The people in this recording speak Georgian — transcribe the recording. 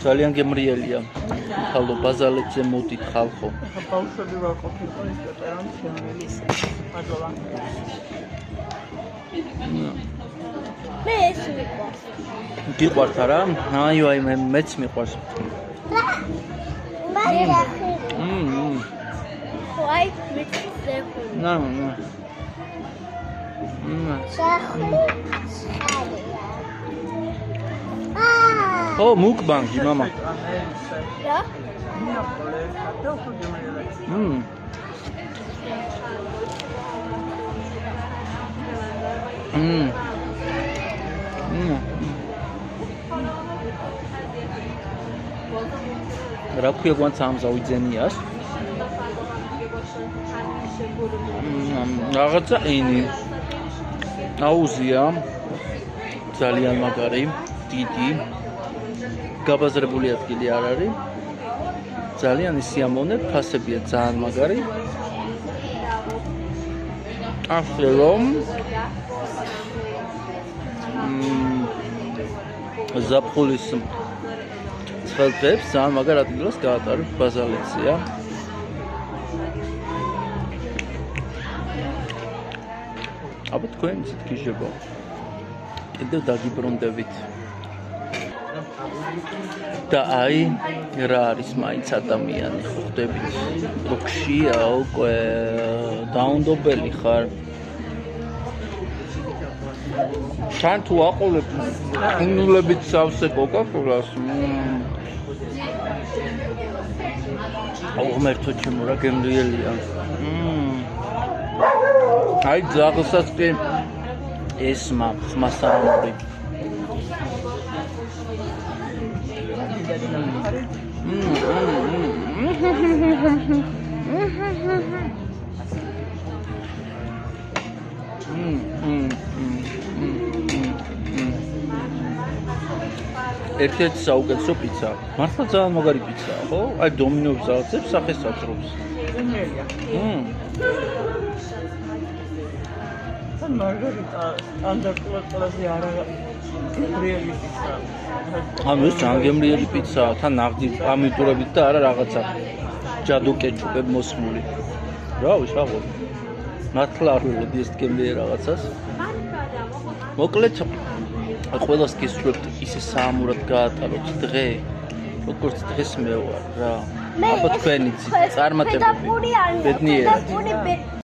ძალიან გემრიელია. ხალხო ბაზალეთზე მოდით ხალხო. ახლა ბავშვები ვარ ყოფილიყო ის პეპერონი შემოელი ისე. მადლობა. მე ეს მიყვარს. გიყვართ არა? აი მეც მიყვარს. Why with the No. Oh, mukbangi, mama. Yeah? რა ქვია გვანც ამზავიძენიას? რაღაცა ენი. აუზია. ძალიან მაგარი, დიდი. გაბაზრებული ადგილი არ არის. ძალიან სიამოვნე, ფასებია ძალიან მაგარი. ასე რომ ზაფხულის წელს ძალიან მაგარ ადგილას გაატარებ ბაზალეთზეა. აბა თქვენ ისეთ გიჟება. კიდევ დაგიბრუნდებით. და აი რა არის მაინც ადამიანი ხვდებით. როქშია უკვე დაუნდობელი ხარ. თან თუ აყოლებ უნულებით სავსე კოკაკოლას. აღმერთო ჩემო რა გემრიელია. აი ძაღლსაც კი ესმა ხმასაური. ერთ-ერთი საუკეთესო პიცა. მართლა ძალიან მაგარი პიცაა, ხო? აი დომინოებს აღწევს სახეს აწრობს. მარგარიტა სტანდარტულად ყველაზე არა გემრიელი პიცაა. ანუ ეს ძალიან გემრიელი პიცაა, თან ნაღდი ამიტურებით და არა რაღაცა ჯადო კეჩუპები მოსმული. რა ვიცი, აღარ. მართლა არ ველოდი ეს გემრიელი რაღაცას. მოკლედ ყველას გისურვებთ ისე საამურად გაატაროთ დღე, როგორც დღეს მე ვარ რა. აბა თქვენიც წარმატებები. ბედნიერად.